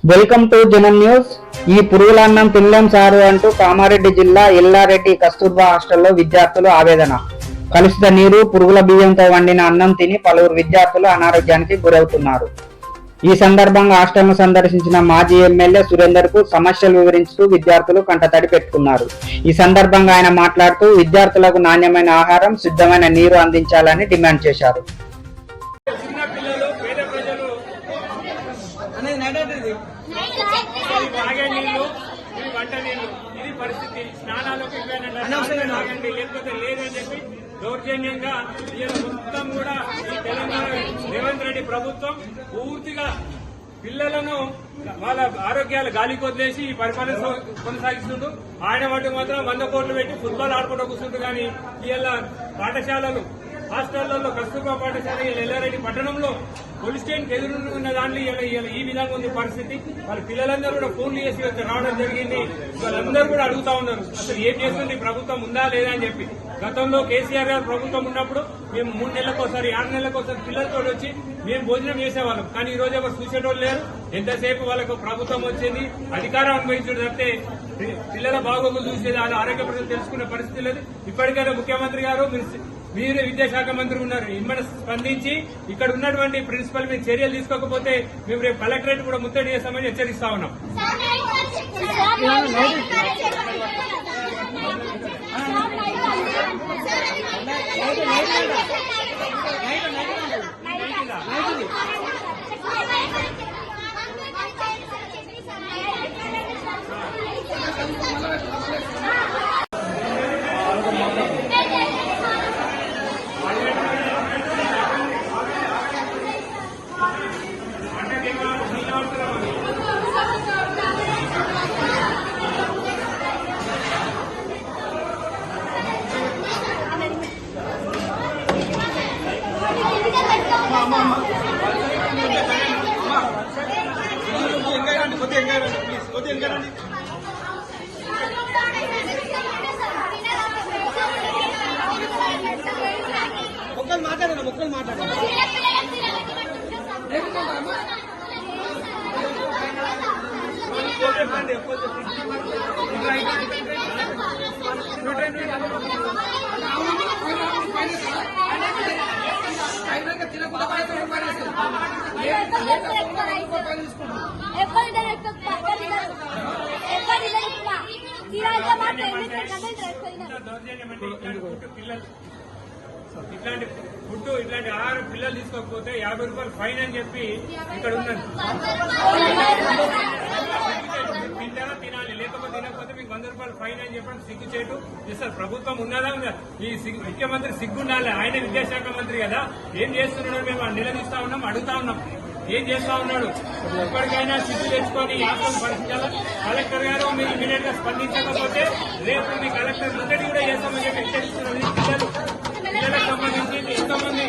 Welcome to జనం news. ఈ పురుగుల అన్నం తినలేం సారు అంటూ కామారెడ్డి జిల్లా ఎల్లారెడ్డి కస్తూర్బా హాస్టల్లో విద్యార్థులు ఆవేదన. కలుషిత నీరు, పురుగుల బియ్యంతో వండిన అన్నం తిని పలువురు విద్యార్థులు అనారోగ్యానికి గురవుతున్నారు. ఈ సందర్భంగా హాస్టల్ను సందర్శించిన మాజీ ఎమ్మెల్యే సురేందర్ కు సమస్యలు వివరిస్తూ విద్యార్థులు కంటతడి పెట్టుకున్నారు. ఈ సందర్భంగా ఆయన మాట్లాడుతూ విద్యార్థులకు నాణ్యమైన ఆహారం, శుద్ధమైన నీరు అందించాలని డిమాండ్ చేశారు. వంట నీళ్లు ఇది పరిస్థితి. స్నానాలకు లేకపోతే లేదని చెప్పి దౌర్జన్యంగా మొత్తం కూడా ఈ తెలంగాణ రేవంత్ రెడ్డి ప్రభుత్వం పూర్తిగా పిల్లలను వాళ్ళ ఆరోగ్యాలు గాలికి వదిలేసి ఈ పరిపాలన కొనసాగిస్తుంటూ ఆయన వాటి మాత్రం 100 కోట్లు పెట్టి ఫుట్బాల్ ఆడుకుంటూ కూర్చుంటూ. కానీ ఇలా పాఠశాలలు, హాస్టళ్లలో కస్తూర్బా పాఠశాల ఎల్లారెడ్డి పట్టణంలో పోలీస్ స్టేషన్ ఎదురున్న దాంట్లో ఈ విధంగా ఉంది పరిస్థితి. వాళ్ళ పిల్లలందరూ కూడా ఫోన్లు చేసి రావడం జరిగింది. వాళ్ళందరూ కూడా అడుగుతా ఉన్నారు, అసలు ఏం చేస్తుంది ప్రభుత్వం, ఉందా లేదా అని చెప్పి. గతంలో కేసీఆర్ గారు ప్రభుత్వం ఉన్నప్పుడు మేము 3 నెలలకోసారి 6 నెలలకోసారి పిల్లలతో వచ్చి మేము భోజనం చేసేవాళ్ళం. కానీ ఈ రోజు ఎవరు చూసేటోళ్ళు లేరు. ఎంతసేపు వాళ్ళకు ప్రభుత్వం వచ్చింది, అధికారం అనుభవించడం తప్పితే పిల్లల బాగోగులు చూసేది, వాళ్ళ ఆరోగ్య పరిస్థితులు తెలుసుకునే పరిస్థితి లేదు. ఇప్పటికైనా ముఖ్యమంత్రి గారు, మీరే విద్యాశాఖ మంత్రి ఉన్నారు, ఇమ్మని స్పందించి ఇక్కడ ఉన్నటువంటి ప్రిన్సిపల్ మీద చర్యలు తీసుకోకపోతే మేము రేపు కలెక్టరేట్ కూడా ముట్టడి చేస్తామని హెచ్చరిస్తా ఉన్నాం. మొక్కలు మాట్లాడాలి ఇట్లాంటి ఫుడ్, ఇట్లాంటి ఆహారం పిల్లలు తీసుకోకపోతే 50 రూపాయలు ఫైన్ అని చెప్పి ఇక్కడ ఉన్నది. తింటారా తినాలి, లేకపోతే తినకపోతే మీకు 100 రూపాయలు ఫైన్ అని చెప్పండి. సిగ్గు చేయటు సార్, ప్రభుత్వం ఉన్నదా ఉందా? ఈ ముఖ్యమంత్రి సిగ్గుండాలి, ఆయన విద్యాశాఖ మంత్రి కదా. ఏం చేస్తున్నాడో మేము నిలదీస్తా ఉన్నాం, అడుగుతా ఉన్నాం, ఏం చేస్తా ఉన్నాడు. ఇప్పటికైనా సిగ్గు తెచ్చుకొని ఆశ్రమం పరిస్థితి. కలెక్టర్ గారు మీరు ఇమీడియట్ గా స్పందించకపోతే రేపు మీ కలెక్టర్ ముట్టడి కూడా చేస్తామని చెప్పి హెచ్చరిస్తున్నారు. పిల్లలకు సంబంధించి ఎంతోమంది